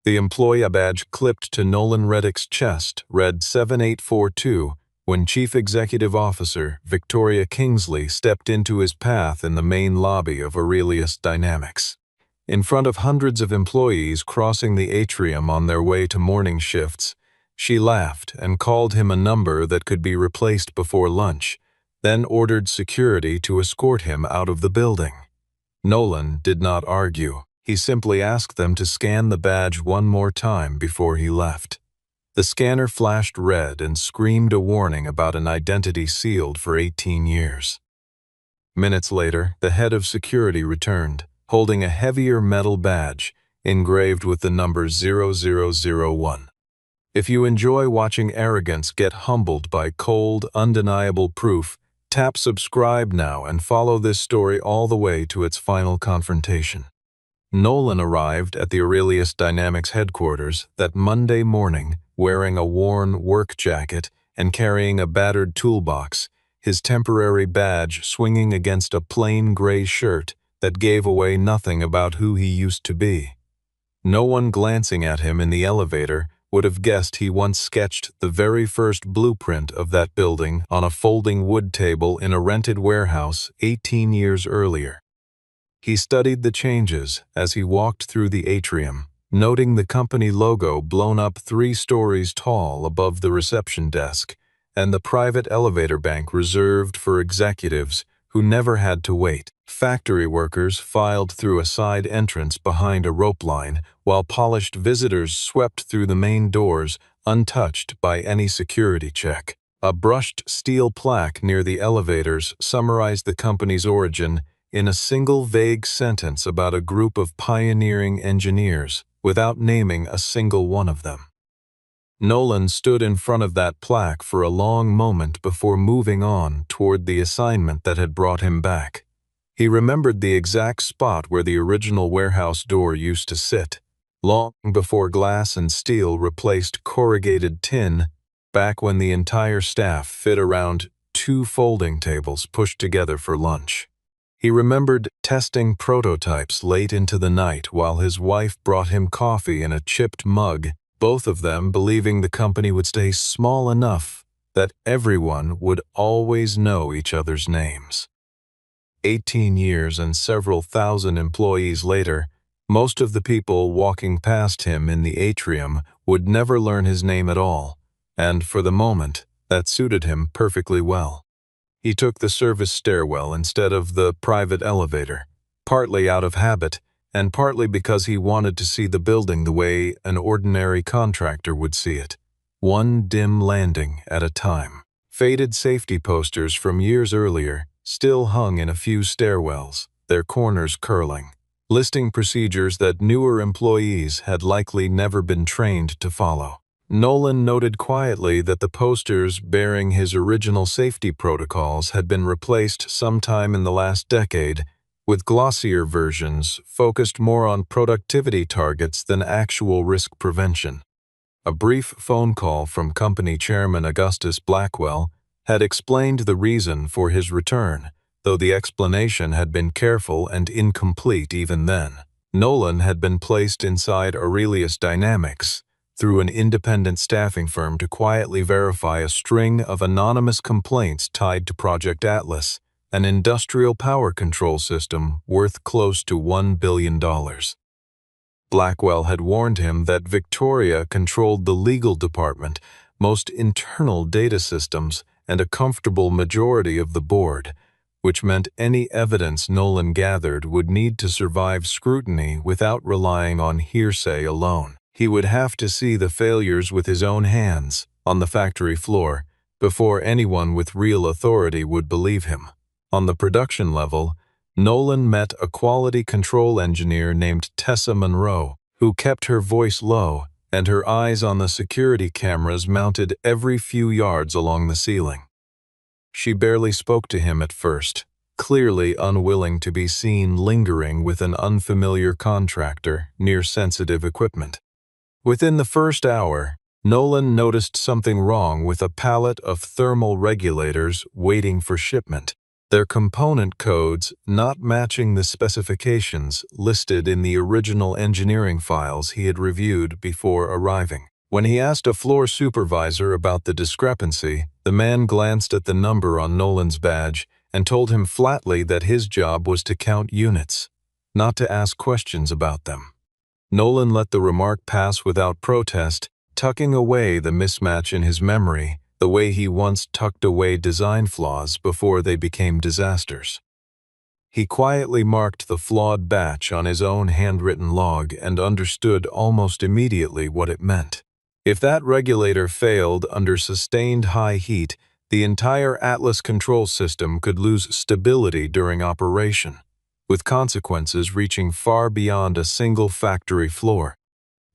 The employee badge clipped to Nolan Reddick's chest read 7842 when Chief Executive Officer Victoria Kingsley stepped into his path in the main lobby of Aurelius Dynamics. In front of hundreds of employees crossing the atrium on their way to morning shifts, she laughed and called him a number that could be replaced before lunch, then ordered security to escort him out of the building. Nolan did not argue. He simply asked them to scan the badge one more time before he left. The scanner flashed red and screamed a warning about an identity sealed for 18 years. Minutes later, the head of security returned, holding a heavier metal badge engraved with the number 0001. If you enjoy watching arrogance get humbled by cold, undeniable proof, tap subscribe now and follow this story all the way to its final confrontation. Nolan arrived at the Aurelius Dynamics headquarters that Monday morning wearing a worn work jacket and carrying a battered toolbox, his temporary badge swinging against a plain gray shirt that gave away nothing about who he used to be. No one glancing at him in the elevator would have guessed he once sketched the very first blueprint of that building on a folding wood table in a rented warehouse 18 years earlier. He studied the changes as he walked through the atrium, noting the company logo blown up 3 stories tall above the reception desk and the private elevator bank reserved for executives who never had to wait. Factory workers filed through a side entrance behind a rope line, while polished visitors swept through the main doors untouched by any security check. A brushed steel plaque near the elevators summarized the company's origin in a single vague sentence about a group of pioneering engineers, without naming a single one of them. Nolan stood in front of that plaque for a long moment before moving on toward the assignment that had brought him back. He remembered the exact spot where the original warehouse door used to sit, long before glass and steel replaced corrugated tin, back when the entire staff fit around 2 folding tables pushed together for lunch. He remembered testing prototypes late into the night while his wife brought him coffee in a chipped mug, both of them believing the company would stay small enough that everyone would always know each other's names. 18 years and several thousand employees later, most of the people walking past him in the atrium would never learn his name at all, and for the moment, that suited him perfectly well. He took the service stairwell instead of the private elevator, partly out of habit, and partly because he wanted to see the building the way an ordinary contractor would see it, one dim landing at a time. Faded safety posters from years earlier still hung in a few stairwells, their corners curling, listing procedures that newer employees had likely never been trained to follow. Nolan noted quietly that the posters bearing his original safety protocols had been replaced sometime in the last decade with glossier versions focused more on productivity targets than actual risk prevention. A brief phone call from company chairman Augustus Blackwell had explained the reason for his return, though the explanation had been careful and incomplete even then. Nolan had been placed inside Aurelius Dynamics through an independent staffing firm to quietly verify a string of anonymous complaints tied to Project Atlas, an industrial power control system worth close to $1 billion. Blackwell had warned him that Victoria controlled the legal department, most internal data systems, and a comfortable majority of the board, which meant any evidence Nolan gathered would need to survive scrutiny without relying on hearsay alone. He would have to see the failures with his own hands, on the factory floor, before anyone with real authority would believe him. On the production level, Nolan met a quality control engineer named Tessa Monroe, who kept her voice low and her eyes on the security cameras mounted every few yards along the ceiling. She barely spoke to him at first, clearly unwilling to be seen lingering with an unfamiliar contractor near sensitive equipment. Within the first hour, Nolan noticed something wrong with a pallet of thermal regulators waiting for shipment. their component codes not matching the specifications listed in the original engineering files he had reviewed before arriving. When he asked a floor supervisor about the discrepancy, the man glanced at the number on Nolan's badge and told him flatly that his job was to count units, not to ask questions about them. Nolan let the remark pass without protest, tucking away the mismatch in his memory the way he once tucked away design flaws before they became disasters. He quietly marked the flawed batch on his own handwritten log and understood almost immediately what it meant. If that regulator failed under sustained high heat, the entire Atlas control system could lose stability during operation, with consequences reaching far beyond a single factory floor.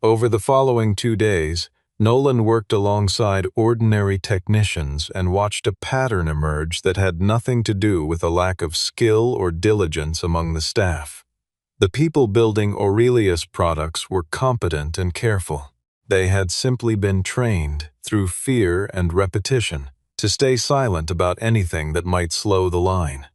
Over the following 2 days, Nolan worked alongside ordinary technicians and watched a pattern emerge that had nothing to do with a lack of skill or diligence among the staff. The people building Aurelius products were competent and careful. They had simply been trained, through fear and repetition, to stay silent about anything that might slow the line.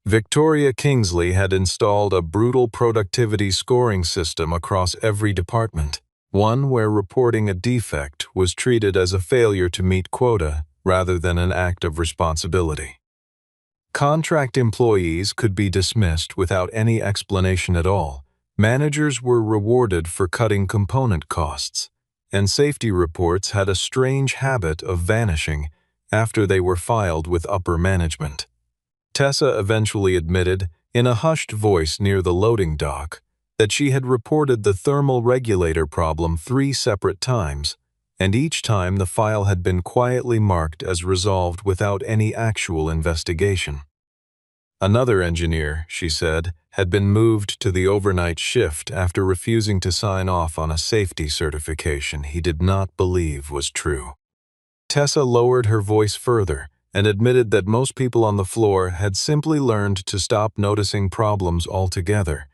Victoria Kingsley had installed a brutal productivity scoring system across every department, one where reporting a defect was treated as a failure to meet quota rather than an act of responsibility. Contract employees could be dismissed without any explanation at all. Managers were rewarded for cutting component costs, and safety reports had a strange habit of vanishing after they were filed with upper management. Tessa eventually admitted, in a hushed voice near the loading dock, that she had reported the thermal regulator problem 3 separate times, and each time the file had been quietly marked as resolved without any actual investigation. Another engineer, she said, had been moved to the overnight shift after refusing to sign off on a safety certification he did not believe was true. Tessa lowered her voice further and admitted that most people on the floor had simply learned to stop noticing problems altogether,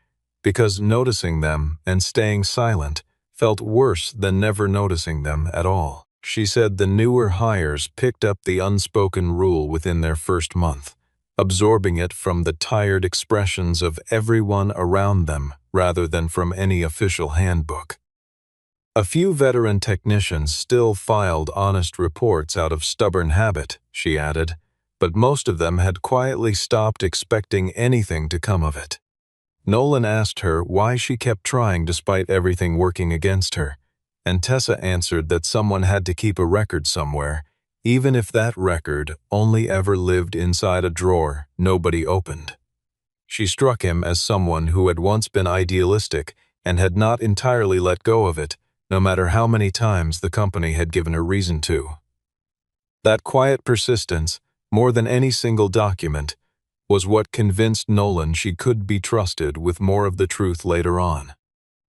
because noticing them and staying silent felt worse than never noticing them at all. She said the newer hires picked up the unspoken rule within their first month, absorbing it from the tired expressions of everyone around them rather than from any official handbook. A few veteran technicians still filed honest reports out of stubborn habit, she added, but most of them had quietly stopped expecting anything to come of it. Nolan asked her why she kept trying despite everything working against her, and Tessa answered that someone had to keep a record somewhere, even if that record only ever lived inside a drawer nobody opened. She struck him as someone who had once been idealistic and had not entirely let go of it, no matter how many times the company had given her reason to. That quiet persistence, more than any single document, was what convinced Nolan she could be trusted with more of the truth later on.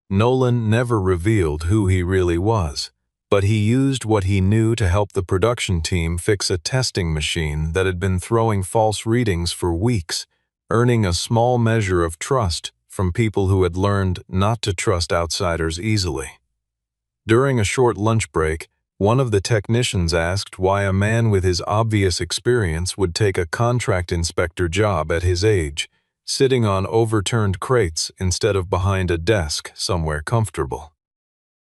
Nolan never revealed who he really was, but he used what he knew to help the production team fix a testing machine that had been throwing false readings for weeks, earning a small measure of trust from people who had learned not to trust outsiders easily. During a short lunch break, one of the technicians asked why a man with his obvious experience would take a contract inspector job at his age, sitting on overturned crates instead of behind a desk somewhere comfortable.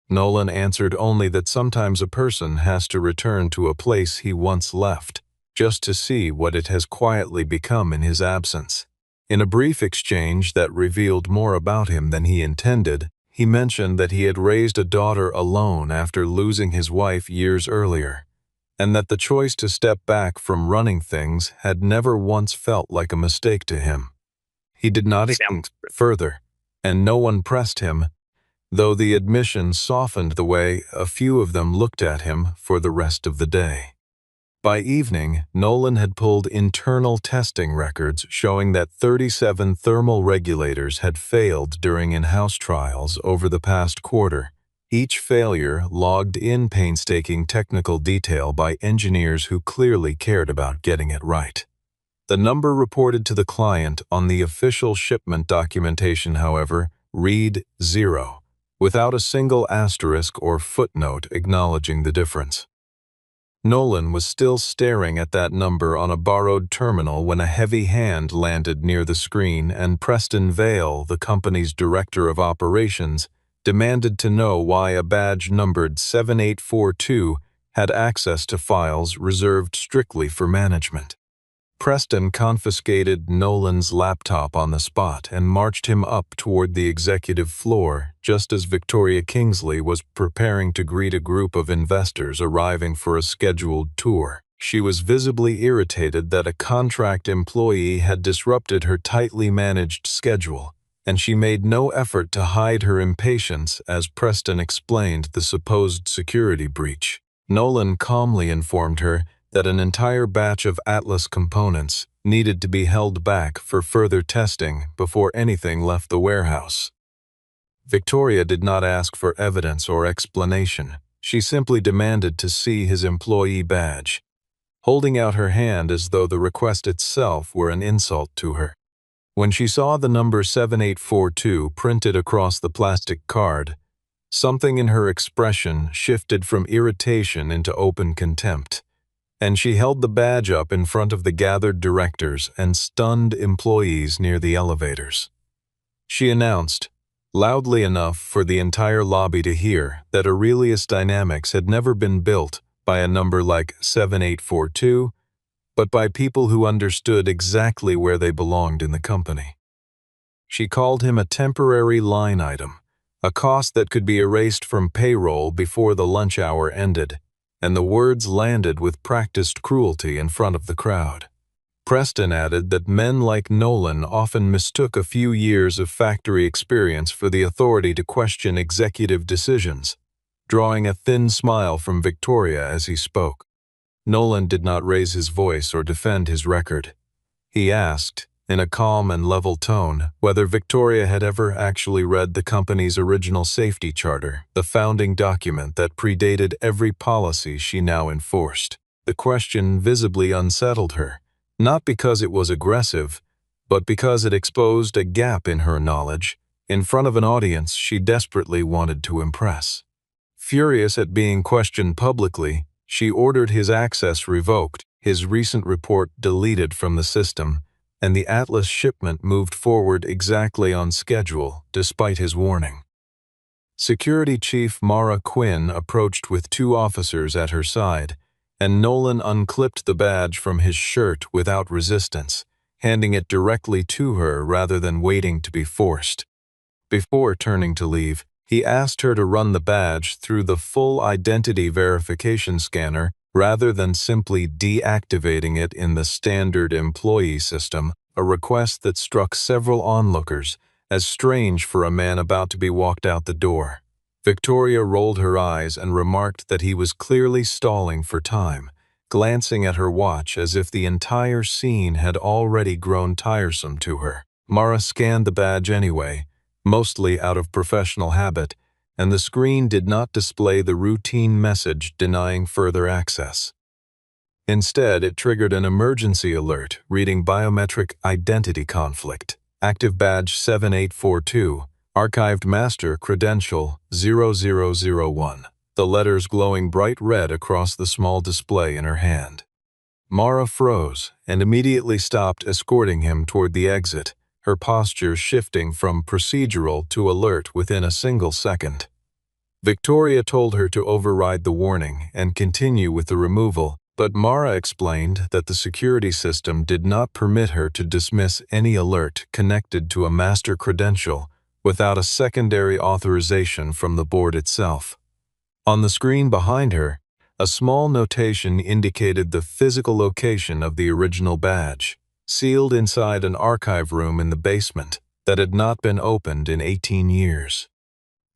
Nolan answered only that sometimes a person has to return to a place he once left, just to see what it has quietly become in his absence. In a brief exchange that revealed more about him than he intended, he mentioned that he had raised a daughter alone after losing his wife years earlier, and that the choice to step back from running things had never once felt like a mistake to him. He did not explain further, and no one pressed him, though the admission softened the way a few of them looked at him for the rest of the day. By evening, Nolan had pulled internal testing records showing that 37 thermal regulators had failed during in-house trials over the past quarter, each failure logged in painstaking technical detail by engineers who clearly cared about getting it right. The number reported to the client on the official shipment documentation, however, read 0, without a single asterisk or footnote acknowledging the difference. Nolan was still staring at that number on a borrowed terminal when a heavy hand landed near the screen, and Preston Vale, the company's director of operations, demanded to know why a badge numbered 7842 had access to files reserved strictly for management. Preston confiscated Nolan's laptop on the spot and marched him up toward the executive floor just as Victoria Kingsley was preparing to greet a group of investors arriving for a scheduled tour. She was visibly irritated that a contract employee had disrupted her tightly managed schedule, and she made no effort to hide her impatience as Preston explained the supposed security breach. Nolan calmly informed her that an entire batch of Atlas components needed to be held back for further testing before anything left the warehouse. Victoria did not ask for evidence or explanation. She simply demanded to see his employee badge, holding out her hand as though the request itself were an insult to her. When she saw the number 7842 printed across the plastic card, something in her expression shifted from irritation into open contempt, and she held the badge up in front of the gathered directors and stunned employees near the elevators. She announced, loudly enough for the entire lobby to hear, that Aurelius Dynamics had never been built by a number like 7842, but by people who understood exactly where they belonged in the company. She called him a temporary line item, a cost that could be erased from payroll before the lunch hour ended, and the words landed with practiced cruelty in front of the crowd. Preston added that men like Nolan often mistook a few years of factory experience for the authority to question executive decisions, drawing a thin smile from Victoria as he spoke. Nolan did not raise his voice or defend his record. He asked, in a calm and level tone, whether Victoria had ever actually read the company's original safety charter, the founding document that predated every policy she now enforced. The question visibly unsettled her, not because it was aggressive, but because it exposed a gap in her knowledge in front of an audience she desperately wanted to impress. Furious at being questioned publicly, she ordered his access revoked, his recent report deleted from the system, and the Atlas shipment moved forward exactly on schedule, despite his warning. Security Chief Mara Quinn approached with 2 officers at her side, and Nolan unclipped the badge from his shirt without resistance, handing it directly to her rather than waiting to be forced. Before turning to leave, he asked her to run the badge through the full identity verification scanner rather than simply deactivating it in the standard employee system, a request that struck several onlookers as strange for a man about to be walked out the door. Victoria rolled her eyes and remarked that he was clearly stalling for time, glancing at her watch as if the entire scene had already grown tiresome to her. Mara scanned the badge anyway, mostly out of professional habit, and the screen did not display the routine message denying further access. Instead, it triggered an emergency alert reading biometric identity conflict, active badge 7842, archived master credential 0001, the letters glowing bright red across the small display in her hand. Mara froze and immediately stopped escorting him toward the exit, her posture shifting from procedural to alert within a single second. Victoria told her to override the warning and continue with the removal, but Mara explained that the security system did not permit her to dismiss any alert connected to a master credential without a secondary authorization from the board itself. On the screen behind her, a small notation indicated the physical location of the original badge, sealed inside an archive room in the basement that had not been opened in 18 years.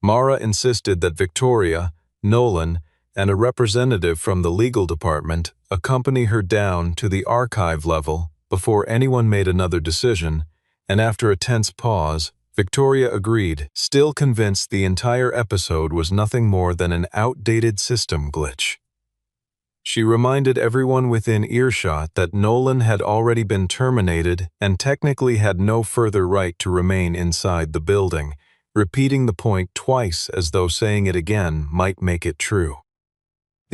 Mara insisted that Victoria, Nolan, and a representative from the legal department accompany her down to the archive level before anyone made another decision, and after a tense pause, Victoria agreed, still convinced the entire episode was nothing more than an outdated system glitch. She reminded everyone within earshot that Nolan had already been terminated and technically had no further right to remain inside the building, repeating the point twice as though saying it again might make it true.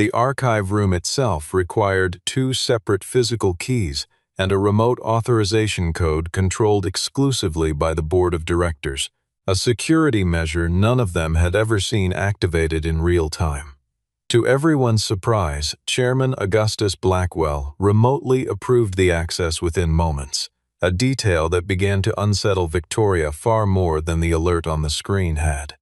The archive room itself required 2 separate physical keys and a remote authorization code controlled exclusively by the board of directors, a security measure none of them had ever seen activated in real time. To everyone's surprise, Chairman Augustus Blackwell remotely approved the access within moments, a detail that began to unsettle Victoria far more than the alert on the screen had.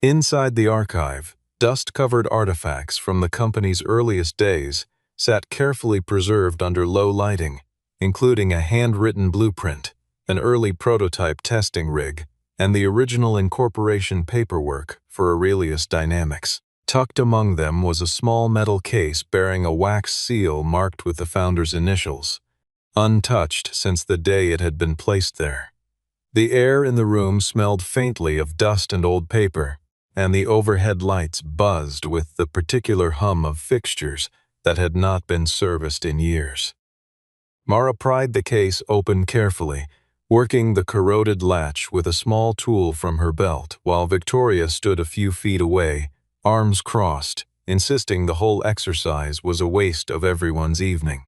Inside the archive, dust-covered artifacts from the company's earliest days sat carefully preserved under low lighting, including a handwritten blueprint, an early prototype testing rig, and the original incorporation paperwork for Aurelius Dynamics. Tucked among them was a small metal case bearing a wax seal marked with the founder's initials, untouched since the day it had been placed there. The air in the room smelled faintly of dust and old paper, and the overhead lights buzzed with the particular hum of fixtures that had not been serviced in years. Mara pried the case open carefully, working the corroded latch with a small tool from her belt, while Victoria stood a few feet away, arms crossed, insisting the whole exercise was a waste of everyone's evening.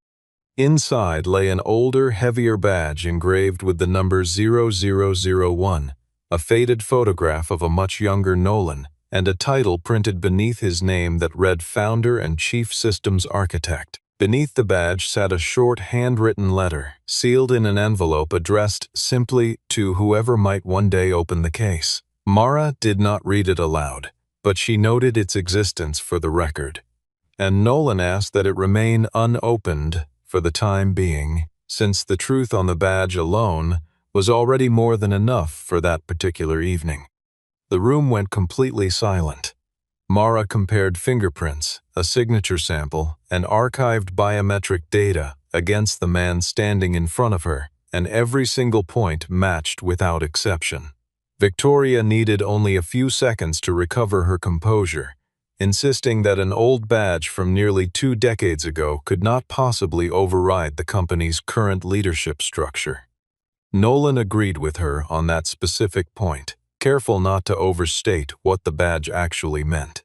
Inside lay an older, heavier badge engraved with the number 0001, a faded photograph of a much younger Nolan, and a title printed beneath his name that read Founder and Chief Systems Architect. Beneath the badge sat a short handwritten letter, sealed in an envelope addressed simply to whoever might one day open the case. Mara did not read it aloud, but she noted its existence for the record, and Nolan asked that it remain unopened for the time being, since the truth on the badge alone was already more than enough for that particular evening. The room went completely silent. Mara compared fingerprints, a signature sample, and archived biometric data against the man standing in front of her, and every single point matched without exception. Victoria needed only a few seconds to recover her composure, insisting that an old badge from nearly 2 decades ago could not possibly override the company's current leadership structure. Nolan agreed with her on that specific point, careful not to overstate what the badge actually meant.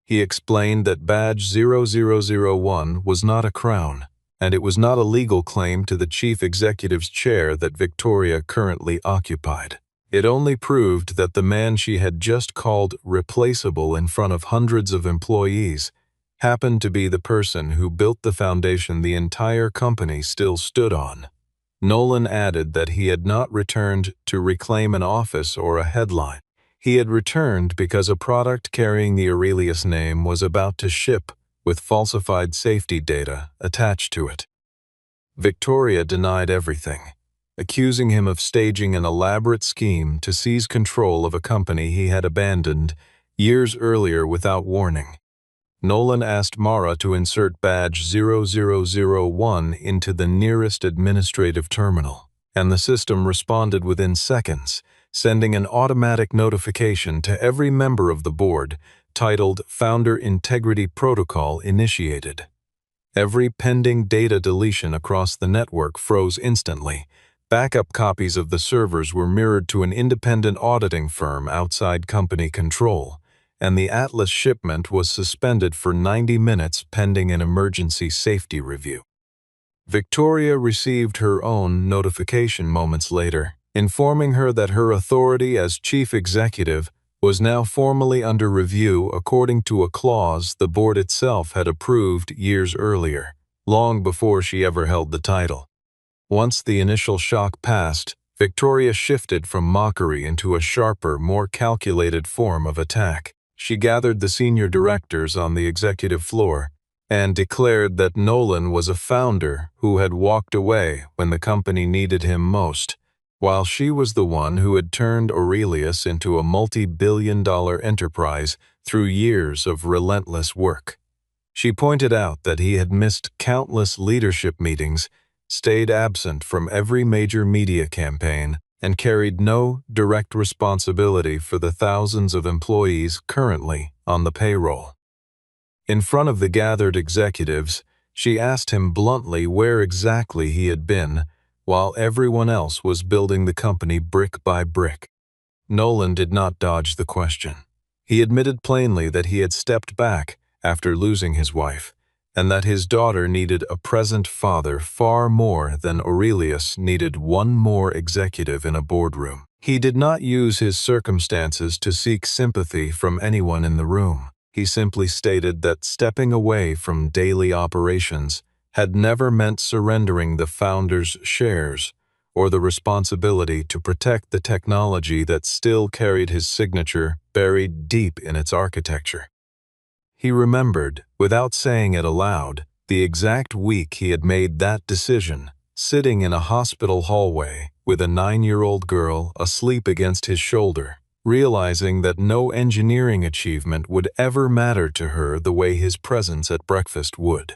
He explained that badge 0001 was not a crown, and it was not a legal claim to the chief executive's chair that Victoria currently occupied. It only proved that the man she had just called replaceable in front of hundreds of employees happened to be the person who built the foundation the entire company still stood on. Nolan added that he had not returned to reclaim an office or a headline. He had returned because a product carrying the Aurelius name was about to ship with falsified safety data attached to it. Victoria denied everything, accusing him of staging an elaborate scheme to seize control of a company he had abandoned years earlier without warning. Nolan asked Mara to insert badge 0001 into the nearest administrative terminal, and the system responded within seconds, sending an automatic notification to every member of the board titled Founder Integrity Protocol Initiated. Every pending data deletion across the network froze instantly. Backup copies of the servers were mirrored to an independent auditing firm outside company control, and the Atlas shipment was suspended for 90 minutes pending an emergency safety review. Victoria received her own notification moments later, informing her that her authority as chief executive was now formally under review according to a clause the board itself had approved years earlier, long before she ever held the title. Once the initial shock passed, Victoria shifted from mockery into a sharper, more calculated form of attack. She gathered the senior directors on the executive floor and declared that Nolan was a founder who had walked away when the company needed him most, while she was the one who had turned Aurelius into a multi-billion-dollar enterprise through years of relentless work. She pointed out that he had missed countless leadership meetings, stayed absent from every major media campaign, and carried no direct responsibility for the thousands of employees currently on the payroll. In front of the gathered executives, she asked him bluntly where exactly he had been while everyone else was building the company brick by brick. Nolan did not dodge the question. He admitted plainly that he had stepped back after losing his wife, and that his daughter needed a present father far more than Aurelius needed one more executive in a boardroom. He did not use his circumstances to seek sympathy from anyone in the room. He simply stated that stepping away from daily operations had never meant surrendering the founder's shares or the responsibility to protect the technology that still carried his signature buried deep in its architecture. He remembered, without saying it aloud, the exact week he had made that decision, sitting in a hospital hallway with a 9-year-old girl asleep against his shoulder, realizing that no engineering achievement would ever matter to her the way his presence at breakfast would.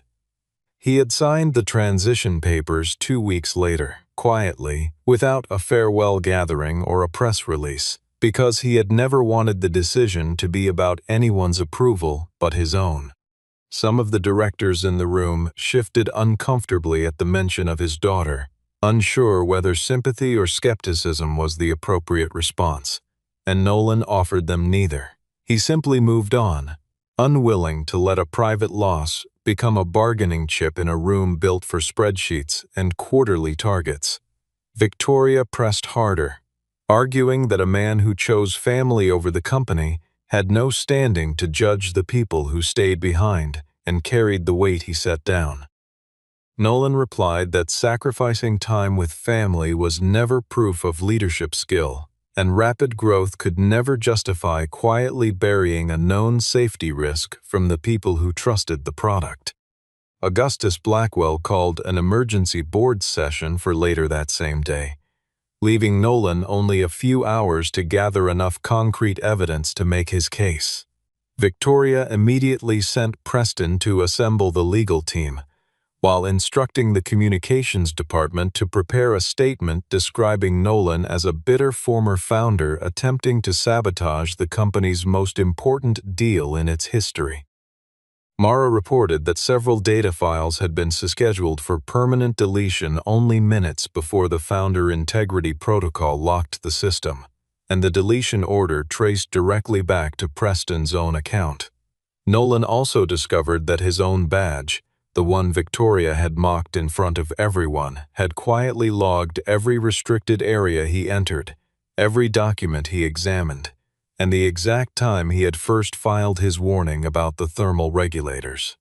He had signed the transition papers 2 weeks later, quietly, without a farewell gathering or a press release, because he had never wanted the decision to be about anyone's approval but his own. Some of the directors in the room shifted uncomfortably at the mention of his daughter, unsure whether sympathy or skepticism was the appropriate response, and Nolan offered them neither. He simply moved on, unwilling to let a private loss become a bargaining chip in a room built for spreadsheets and quarterly targets. Victoria pressed harder, arguing that a man who chose family over the company had no standing to judge the people who stayed behind and carried the weight he set down. Nolan replied that sacrificing time with family was never proof of leadership skill, and rapid growth could never justify quietly burying a known safety risk from the people who trusted the product. Augustus Blackwell called an emergency board session for later that same day, leaving Nolan only a few hours to gather enough concrete evidence to make his case. Victoria immediately sent Preston to assemble the legal team, while instructing the communications department to prepare a statement describing Nolan as a bitter former founder attempting to sabotage the company's most important deal in its history. Mara reported that several data files had been scheduled for permanent deletion only minutes before the founder integrity protocol locked the system, and the deletion order traced directly back to Preston's own account. Nolan also discovered that his own badge, the one Victoria had mocked in front of everyone, had quietly logged every restricted area he entered, every document he examined, and the exact time he had first filed his warning about the thermal regulators.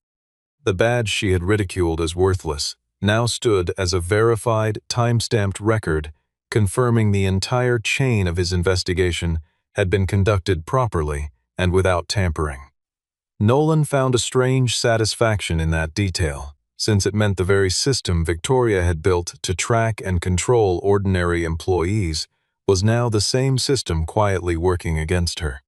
The badge she had ridiculed as worthless now stood as a verified, time-stamped record confirming the entire chain of his investigation had been conducted properly and without tampering. Nolan found a strange satisfaction in that detail, since it meant the very system Victoria had built to track and control ordinary employees was now the same system quietly working against her.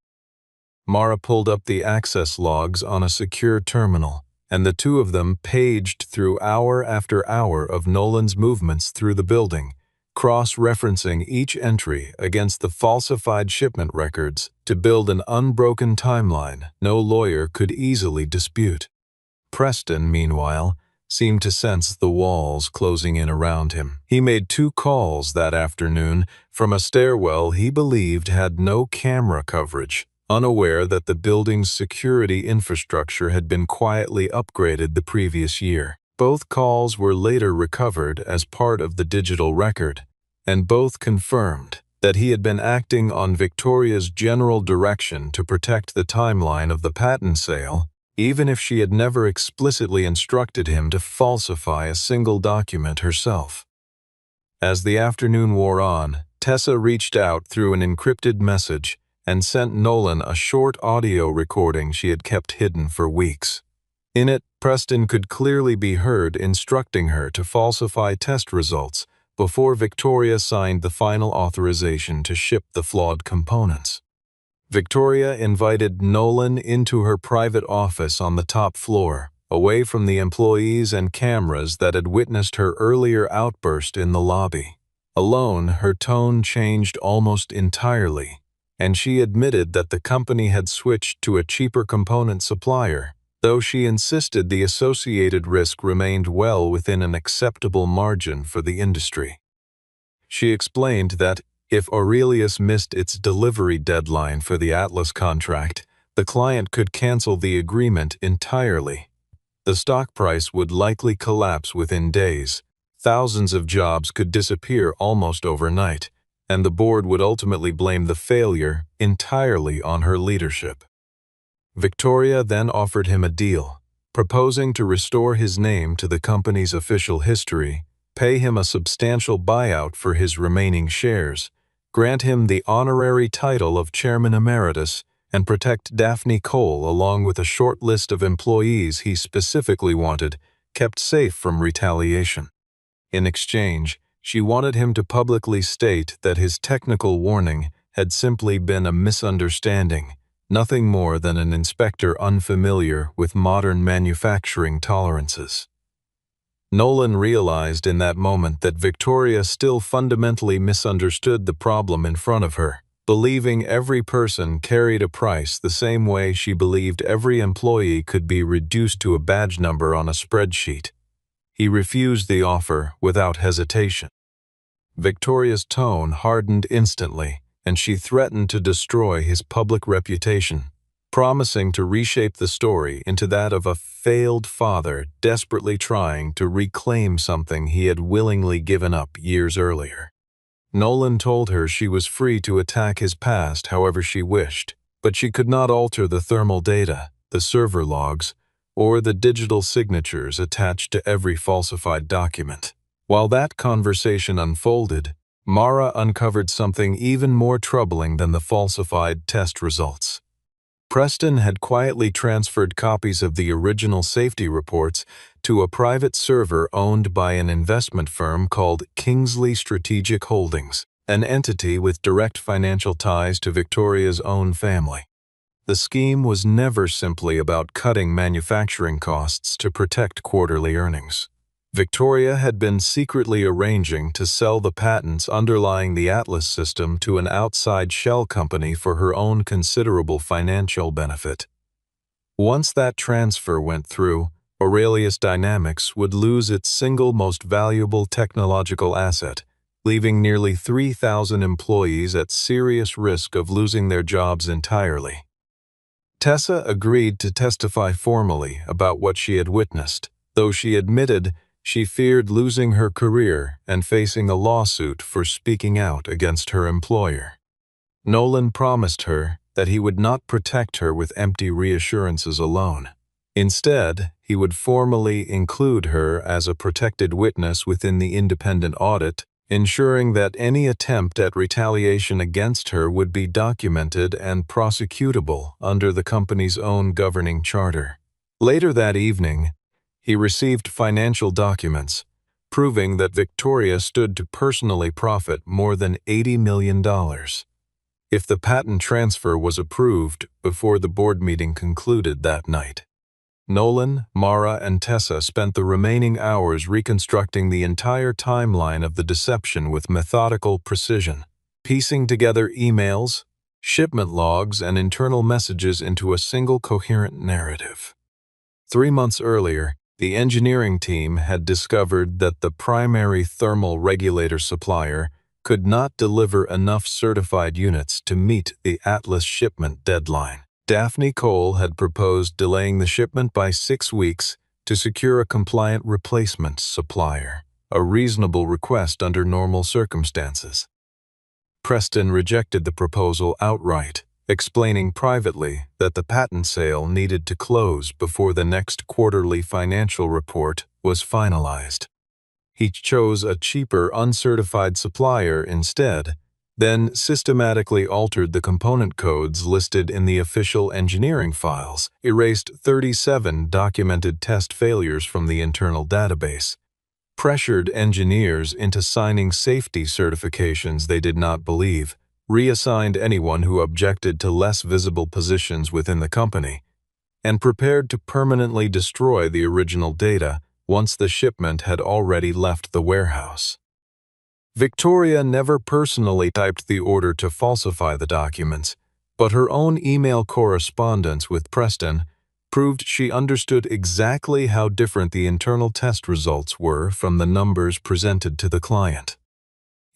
Mara pulled up the access logs on a secure terminal, and the two of them paged through hour after hour of Nolan's movements through the building, cross-referencing each entry against the falsified shipment records to build an unbroken timeline no lawyer could easily dispute. Preston, meanwhile, seemed to sense the walls closing in around him. He made 2 calls that afternoon from a stairwell he believed had no camera coverage, unaware that the building's security infrastructure had been quietly upgraded the previous year. Both calls were later recovered as part of the digital record, and both confirmed that he had been acting on Victoria's general direction to protect the timeline of the patent sale, even if she had never explicitly instructed him to falsify a single document herself. As the afternoon wore on, Tessa reached out through an encrypted message and sent Nolan a short audio recording she had kept hidden for weeks. In it, Preston could clearly be heard instructing her to falsify test results before Victoria signed the final authorization to ship the flawed components. Victoria invited Nolan into her private office on the top floor, away from the employees and cameras that had witnessed her earlier outburst in the lobby. Alone, her tone changed almost entirely, and she admitted that the company had switched to a cheaper component supplier, though she insisted the associated risk remained well within an acceptable margin for the industry. She explained that if Aurelius missed its delivery deadline for the Atlas contract, the client could cancel the agreement entirely. The stock price would likely collapse within days. Thousands of jobs could disappear almost overnight, and the board would ultimately blame the failure entirely on her leadership. Victoria then offered him a deal, proposing to restore his name to the company's official history, pay him a substantial buyout for his remaining shares, grant him the honorary title of Chairman Emeritus, and protect Daphne Cole along with a short list of employees he specifically wanted kept safe from retaliation. In exchange, she wanted him to publicly state that his technical warning had simply been a misunderstanding, nothing more than an inspector unfamiliar with modern manufacturing tolerances. Nolan realized in that moment that Victoria still fundamentally misunderstood the problem in front of her, believing every person carried a price the same way she believed every employee could be reduced to a badge number on a spreadsheet. He refused the offer without hesitation. Victoria's tone hardened instantly, and she threatened to destroy his public reputation, promising to reshape the story into that of a failed father desperately trying to reclaim something he had willingly given up years earlier. Nolan told her she was free to attack his past however she wished, but she could not alter the thermal data, the server logs, or the digital signatures attached to every falsified document. While that conversation unfolded, Mara uncovered something even more troubling than the falsified test results. Preston had quietly transferred copies of the original safety reports to a private server owned by an investment firm called Kingsley Strategic Holdings, an entity with direct financial ties to Victoria's own family. The scheme was never simply about cutting manufacturing costs to protect quarterly earnings. Victoria had been secretly arranging to sell the patents underlying the Atlas system to an outside shell company for her own considerable financial benefit. Once that transfer went through, Aurelius Dynamics would lose its single most valuable technological asset, leaving nearly 3,000 employees at serious risk of losing their jobs entirely. Tessa agreed to testify formally about what she had witnessed, though she admitted she feared losing her career and facing a lawsuit for speaking out against her employer. Nolan promised her that he would not protect her with empty reassurances alone. Instead, he would formally include her as a protected witness within the independent audit, ensuring that any attempt at retaliation against her would be documented and prosecutable under the company's own governing charter. Later that evening, he received financial documents proving that Victoria stood to personally profit more than $80 million. If the patent transfer was approved before the board meeting concluded that night. Nolan, Mara, and Tessa spent the remaining hours reconstructing the entire timeline of the deception with methodical precision, piecing together emails, shipment logs, and internal messages into a single coherent narrative. 3 months earlier, the engineering team had discovered that the primary thermal regulator supplier could not deliver enough certified units to meet the Atlas shipment deadline. Daphne Cole had proposed delaying the shipment by 6 weeks to secure a compliant replacement supplier, a reasonable request under normal circumstances. Preston rejected the proposal outright, explaining privately that the patent sale needed to close before the next quarterly financial report was finalized. He chose a cheaper, uncertified supplier instead, then systematically altered the component codes listed in the official engineering files, erased 37 documented test failures from the internal database, pressured engineers into signing safety certifications they did not believe, reassigned anyone who objected to less visible positions within the company, and prepared to permanently destroy the original data once the shipment had already left the warehouse. Victoria never personally typed the order to falsify the documents, but her own email correspondence with Preston proved she understood exactly how different the internal test results were from the numbers presented to the client.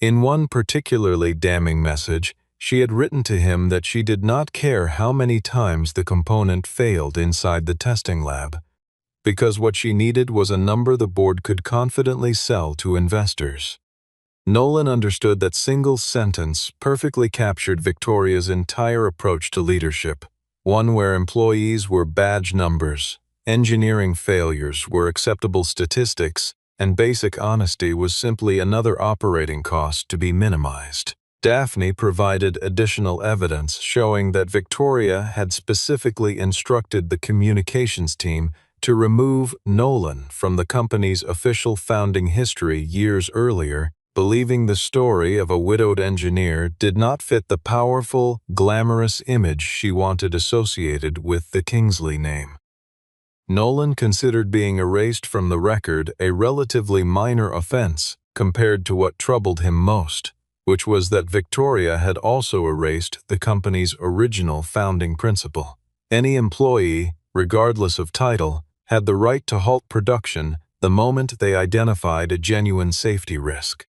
In one particularly damning message, She had written to him that she did not care how many times the component failed inside the testing lab, because what she needed was a number the board could confidently sell to investors. Nolan understood that single sentence perfectly captured Victoria's entire approach to leadership, one where employees were badge numbers, engineering failures were acceptable statistics, and basic honesty was simply another operating cost to be minimized. Daphne provided additional evidence showing that Victoria had specifically instructed the communications team to remove Nolan from the company's official founding history years earlier, believing the story of a widowed engineer did not fit the powerful, glamorous image she wanted associated with the Kingsley name. Nolan considered being erased from the record a relatively minor offense compared to what troubled him most, which was that Victoria had also erased the company's original founding principle. Any employee, regardless of title, had the right to halt production the moment they identified a genuine safety risk.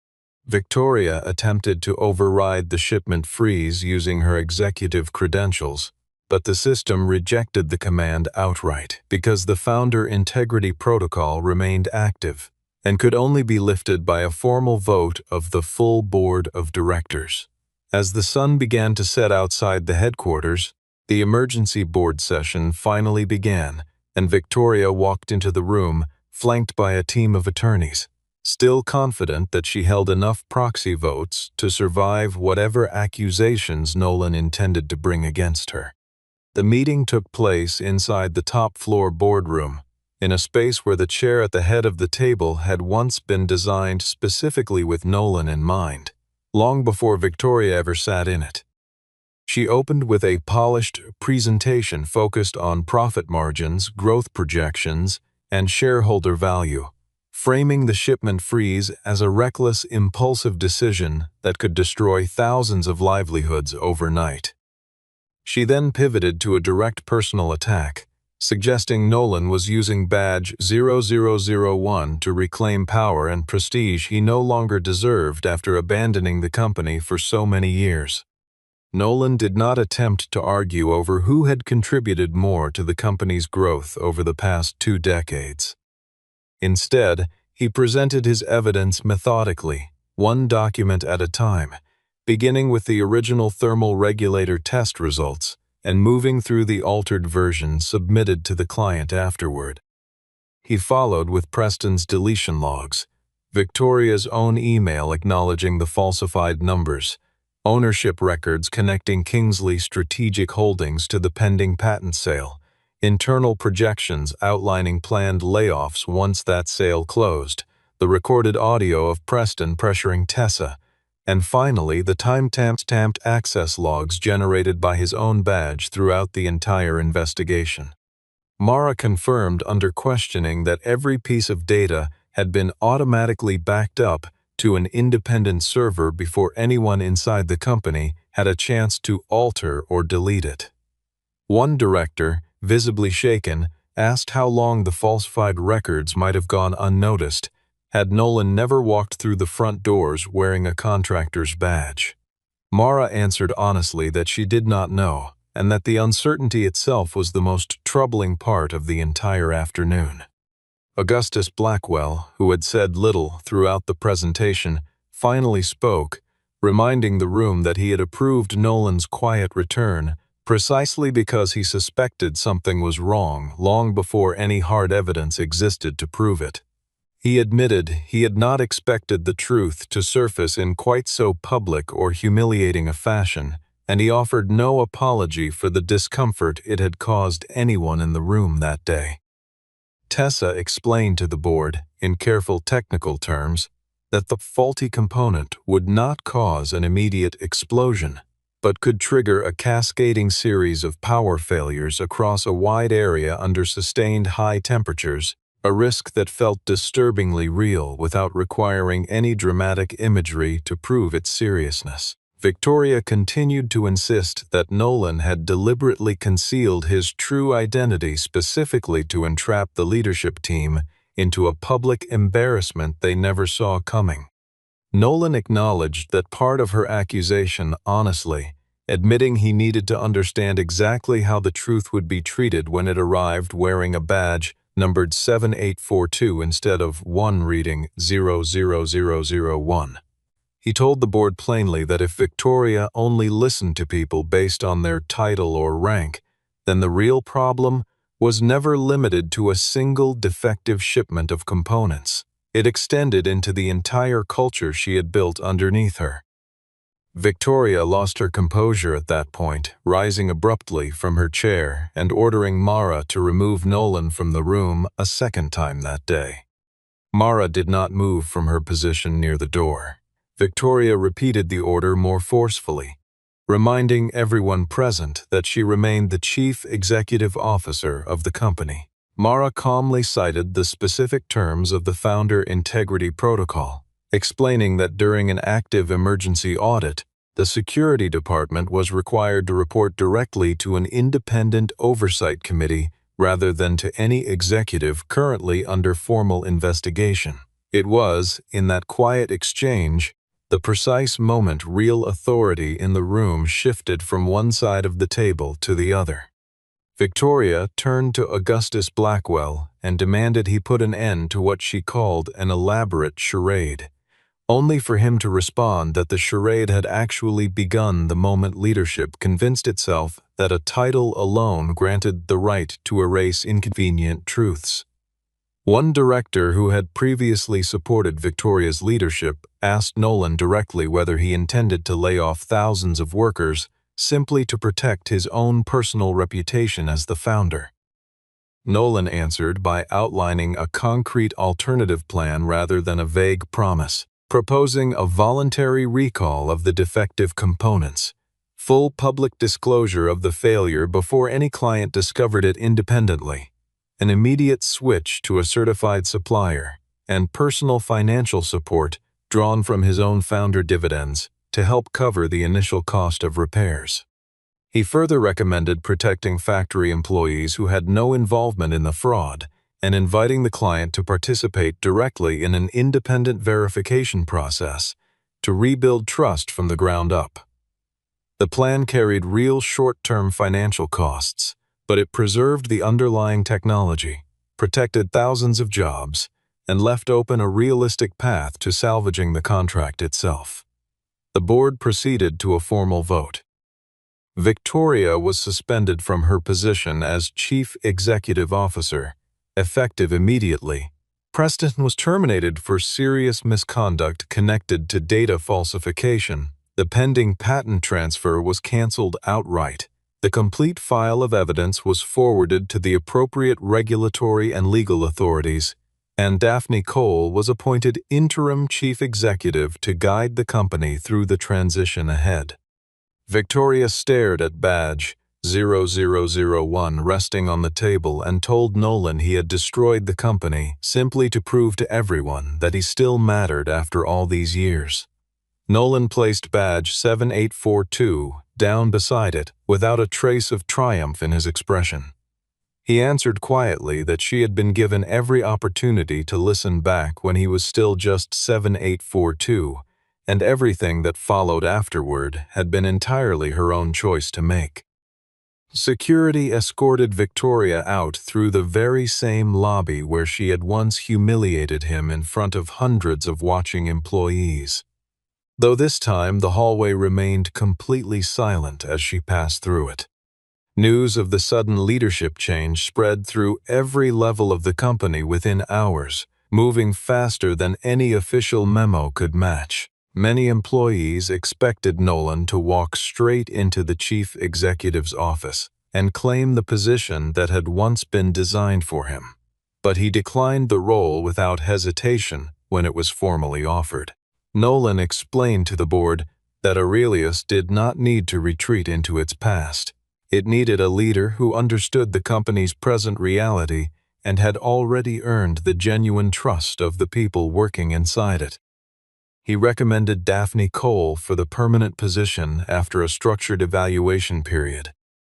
Victoria attempted to override the shipment freeze using her executive credentials, but the system rejected the command outright because the founder integrity protocol remained active and could only be lifted by a formal vote of the full board of directors. As the sun began to set outside the headquarters, the emergency board session finally began, and Victoria walked into the room, flanked by a team of attorneys, still confident that she held enough proxy votes to survive whatever accusations Nolan intended to bring against her. The meeting took place inside the top-floor boardroom, in a space where the chair at the head of the table had once been designed specifically with Nolan in mind, long before Victoria ever sat in it. She opened with a polished presentation focused on profit margins, growth projections, and shareholder value, framing the shipment freeze as a reckless, impulsive decision that could destroy thousands of livelihoods overnight. She then pivoted to a direct personal attack, suggesting Nolan was using badge 0001 to reclaim power and prestige he no longer deserved after abandoning the company for so many years. Nolan did not attempt to argue over who had contributed more to the company's growth over the past 2 decades. Instead, he presented his evidence methodically, one document at a time, beginning with the original thermal regulator test results and moving through the altered version submitted to the client afterward. He followed with Preston's deletion logs, Victoria's own email acknowledging the falsified numbers, ownership records connecting Kingsley Strategic Holdings to the pending patent sale, internal projections outlining planned layoffs once that sale closed, the recorded audio of Preston pressuring Tessa, and finally the time-stamped access logs generated by his own badge throughout the entire investigation. Mara confirmed under questioning that every piece of data had been automatically backed up to an independent server before anyone inside the company had a chance to alter or delete it. One director, visibly shaken, asked how long the falsified records might have gone unnoticed had Nolan never walked through the front doors wearing a contractor's badge. Mara answered honestly that she did not know, and that the uncertainty itself was the most troubling part of the entire afternoon. Augustus Blackwell, who had said little throughout the presentation, finally spoke, reminding the room that he had approved Nolan's quiet return precisely because he suspected something was wrong long before any hard evidence existed to prove it. He admitted he had not expected the truth to surface in quite so public or humiliating a fashion, and he offered no apology for the discomfort it had caused anyone in the room that day. Tessa explained to the board, in careful technical terms, that the faulty component would not cause an immediate explosion, but could trigger a cascading series of power failures across a wide area under sustained high temperatures, a risk that felt disturbingly real without requiring any dramatic imagery to prove its seriousness. Victoria continued to insist that Nolan had deliberately concealed his true identity specifically to entrap the leadership team into a public embarrassment they never saw coming. Nolan acknowledged that part of her accusation, honestly, admitting he needed to understand exactly how the truth would be treated when it arrived wearing a badge numbered 7842 instead of one reading 00001. He told the board plainly that if Victoria only listened to people based on their title or rank, then the real problem was never limited to a single defective shipment of components. It extended into the entire culture she had built underneath her. Victoria lost her composure at that point, rising abruptly from her chair and ordering Mara to remove Nolan from the room a second time that day. Mara did not move from her position near the door. Victoria repeated the order more forcefully, reminding everyone present that she remained the chief executive officer of the company. Mara calmly cited the specific terms of the Founder Integrity Protocol, explaining that during an active emergency audit, the security department was required to report directly to an independent oversight committee rather than to any executive currently under formal investigation. It was, in that quiet exchange, the precise moment real authority in the room shifted from one side of the table to the other. Victoria turned to Augustus Blackwell and demanded he put an end to what she called an elaborate charade, only for him to respond that the charade had actually begun the moment leadership convinced itself that a title alone granted the right to erase inconvenient truths. One director who had previously supported Victoria's leadership asked Nolan directly whether he intended to lay off thousands of workers simply to protect his own personal reputation as the founder. Nolan answered by outlining a concrete alternative plan rather than a vague promise, proposing a voluntary recall of the defective components, full public disclosure of the failure before any client discovered it independently, an immediate switch to a certified supplier, and personal financial support drawn from his own founder dividends to help cover the initial cost of repairs. He further recommended protecting factory employees who had no involvement in the fraud and inviting the client to participate directly in an independent verification process to rebuild trust from the ground up. The plan carried real short-term financial costs, but it preserved the underlying technology, protected thousands of jobs, and left open a realistic path to salvaging the contract itself. The board proceeded to a formal vote. Victoria was suspended from her position as Chief Executive Officer, effective immediately. Preston was terminated for serious misconduct connected to data falsification. The pending patent transfer was canceled outright. The complete file of evidence was forwarded to the appropriate regulatory and legal authorities, and Daphne Cole was appointed interim chief executive to guide the company through the transition ahead. Victoria stared at badge 0001 resting on the table and told Nolan he had destroyed the company simply to prove to everyone that he still mattered after all these years. Nolan placed badge 7842 down beside it without a trace of triumph in his expression. He answered quietly that she had been given every opportunity to listen back when he was still just 7842, and everything that followed afterward had been entirely her own choice to make. Security escorted Victoria out through the very same lobby where she had once humiliated him in front of hundreds of watching employees, though this time the hallway remained completely silent as she passed through it. News of the sudden leadership change spread through every level of the company within hours, moving faster than any official memo could match. Many employees expected Nolan to walk straight into the chief executive's office and claim the position that had once been designed for him, but he declined the role without hesitation when it was formally offered. Nolan explained to the board that Aurelius did not need to retreat into its past. It needed a leader who understood the company's present reality and had already earned the genuine trust of the people working inside it. He recommended Daphne Cole for the permanent position after a structured evaluation period,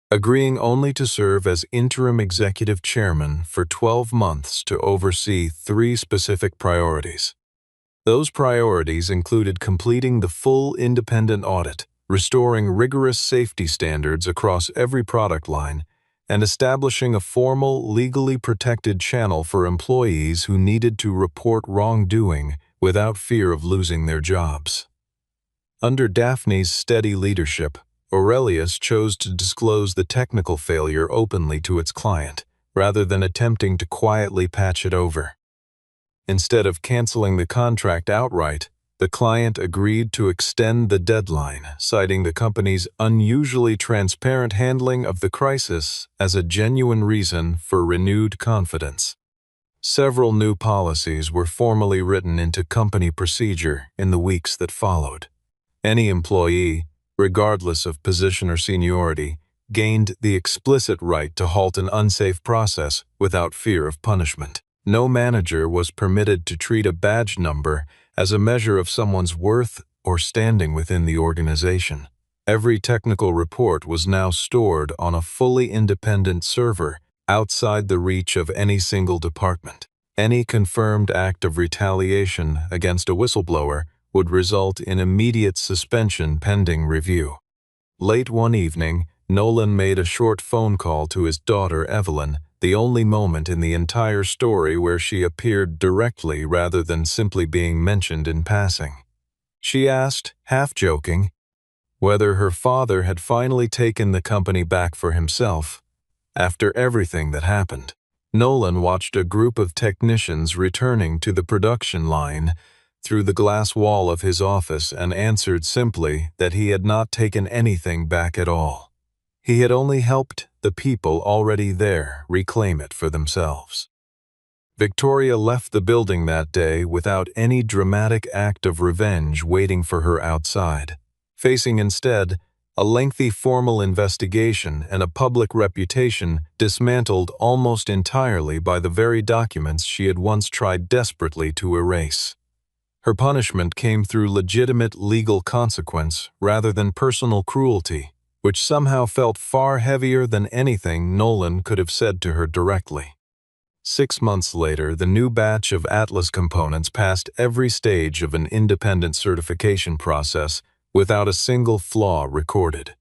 agreeing only to serve as interim executive chairman for 12 months to oversee 3 specific priorities. Those priorities included completing the full independent audit, restoring rigorous safety standards across every product line, and establishing a formal, legally protected channel for employees who needed to report wrongdoing without fear of losing their jobs. Under Daphne's steady leadership, Aurelius chose to disclose the technical failure openly to its client, rather than attempting to quietly patch it over. Instead of canceling the contract outright, the client agreed to extend the deadline, citing the company's unusually transparent handling of the crisis as a genuine reason for renewed confidence. Several new policies were formally written into company procedure in the weeks that followed. Any employee, regardless of position or seniority, gained the explicit right to halt an unsafe process without fear of punishment. No manager was permitted to treat a badge number as a measure of someone's worth or standing within the organization. Every technical report was now stored on a fully independent server outside the reach of any single department. Any confirmed act of retaliation against a whistleblower would result in immediate suspension pending review. Late one evening, Nolan made a short phone call to his daughter Evelyn, the only moment in the entire story where she appeared directly rather than simply being mentioned in passing. She asked, half joking, whether her father had finally taken the company back for himself. After everything that happened, Nolan watched a group of technicians returning to the production line through the glass wall of his office and answered simply that he had not taken anything back at all. He had only helped the people already there reclaim it for themselves. Victoria left the building that day without any dramatic act of revenge waiting for her outside, facing instead a lengthy formal investigation and a public reputation dismantled almost entirely by the very documents she had once tried desperately to erase. Her punishment came through legitimate legal consequence rather than personal cruelty, which somehow felt far heavier than anything Nolan could have said to her directly. 6 months later, the new batch of Atlas components passed every stage of an independent certification process without a single flaw recorded.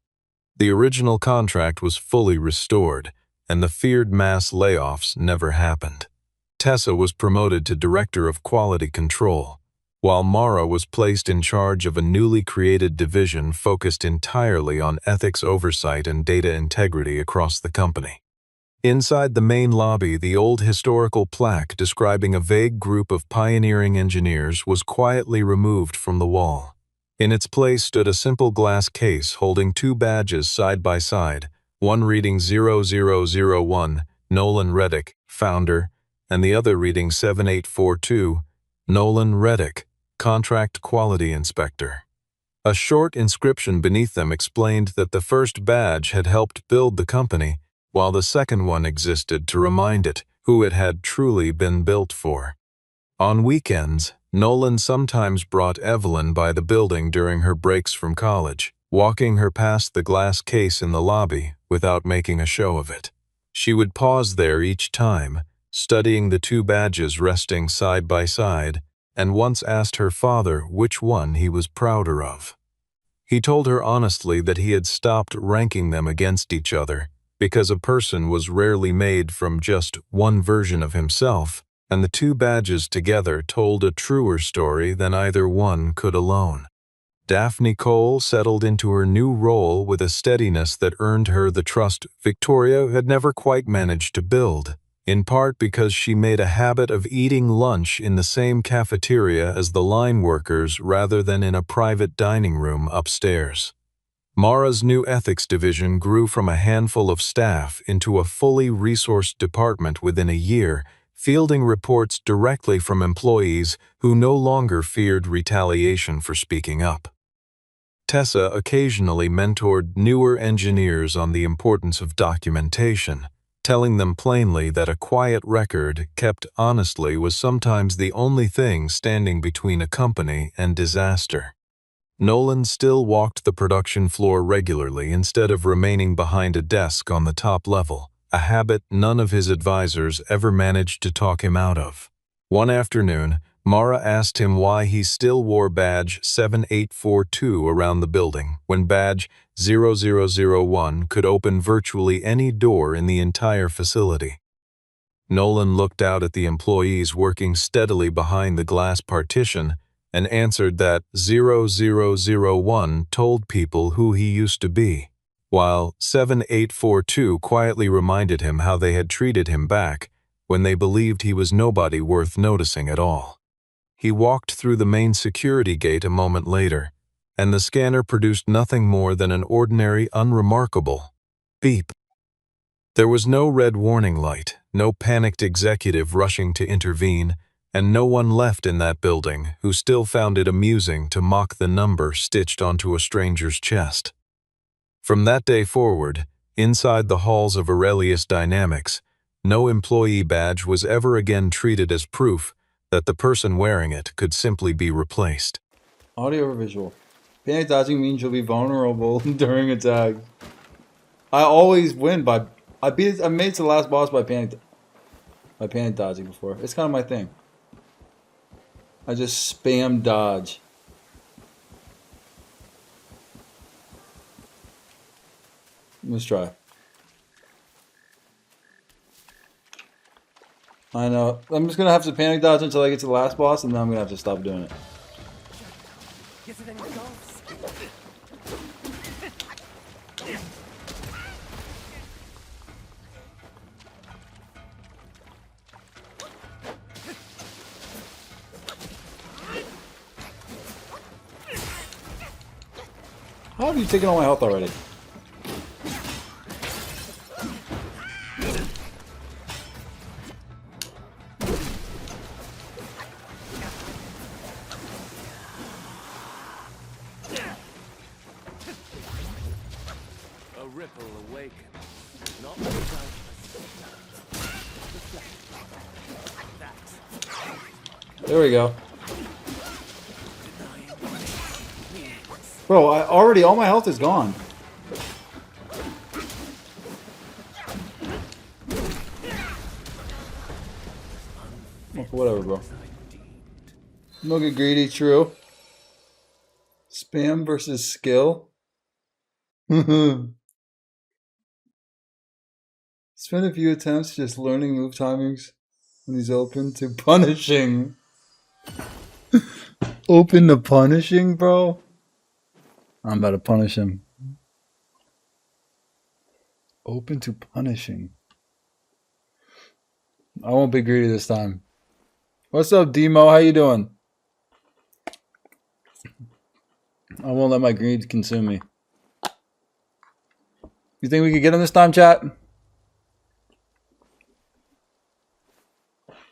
The original contract was fully restored, and the feared mass layoffs never happened. Tessa was promoted to Director of Quality Control, while Mara was placed in charge of a newly created division focused entirely on ethics oversight and data integrity across the company. Inside the main lobby, the old historical plaque describing a vague group of pioneering engineers was quietly removed from the wall. In its place stood a simple glass case holding 2 badges side by side, one reading 0001, Nolan Reddick, founder, and the other reading 7842, Nolan Reddick, Contract Quality Inspector. A short inscription beneath them explained that the first badge had helped build the company, while the second one existed to remind it who it had truly been built for. On weekends, Nolan sometimes brought Evelyn by the building during her breaks from college, walking her past the glass case in the lobby without making a show of it. She would pause there each time, studying the 2 badges resting side by side, and once asked her father which one he was prouder of. He told her honestly that he had stopped ranking them against each other because a person was rarely made from just one version of himself, and the 2 badges together told a truer story than either one could alone. Daphne Cole settled into her new role with a steadiness that earned her the trust Victoria had never quite managed to build, in part because she made a habit of eating lunch in the same cafeteria as the line workers rather than in a private dining room upstairs. Mara's new ethics division grew from a handful of staff into a fully resourced department within a year, fielding reports directly from employees who no longer feared retaliation for speaking up. Tessa occasionally mentored newer engineers on the importance of documentation, telling them plainly that a quiet record kept honestly was sometimes the only thing standing between a company and disaster. Nolan still walked the production floor regularly instead of remaining behind a desk on the top level, a habit none of his advisors ever managed to talk him out of. One afternoon, Mara asked him why he still wore badge 7842 around the building when badge 0001 could open virtually any door in the entire facility. Nolan looked out at the employees working steadily behind the glass partition and answered that 0001 told people who he used to be, while 7842 quietly reminded him how they had treated him back when they believed he was nobody worth noticing at all. He walked through the main security gate a moment later, and the scanner produced nothing more than an ordinary, unremarkable beep. There was no red warning light, no panicked executive rushing to intervene, and no one left in that building who still found it amusing to mock the number stitched onto a stranger's chest. From that day forward, inside the halls of Aurelius Dynamics, no employee badge was ever again treated as proof that the person wearing it could simply be replaced. Audio or visual? Panic dodging means you'll be vulnerable during attack. I always win by... I made it to the last boss by panic dodging before. It's kind of my thing. I just spam dodge. Let's try. I know. I'm just gonna have to panic dodge until I get to the last boss, and then I'm gonna have to stop doing it. How have you taken all my health already? A ripple awakens, not without a There we go. Bro, all my health is gone. Oh, whatever, bro. No get greedy, true. Spam versus skill. Spend a few attempts just learning move timings when he's open to punishing. Open to punishing, bro? I'm about to punish him. Open to punishing. I won't be greedy this time. What's up, Demo? How you doing? I won't let my greed consume me. You think we could get him this time, chat?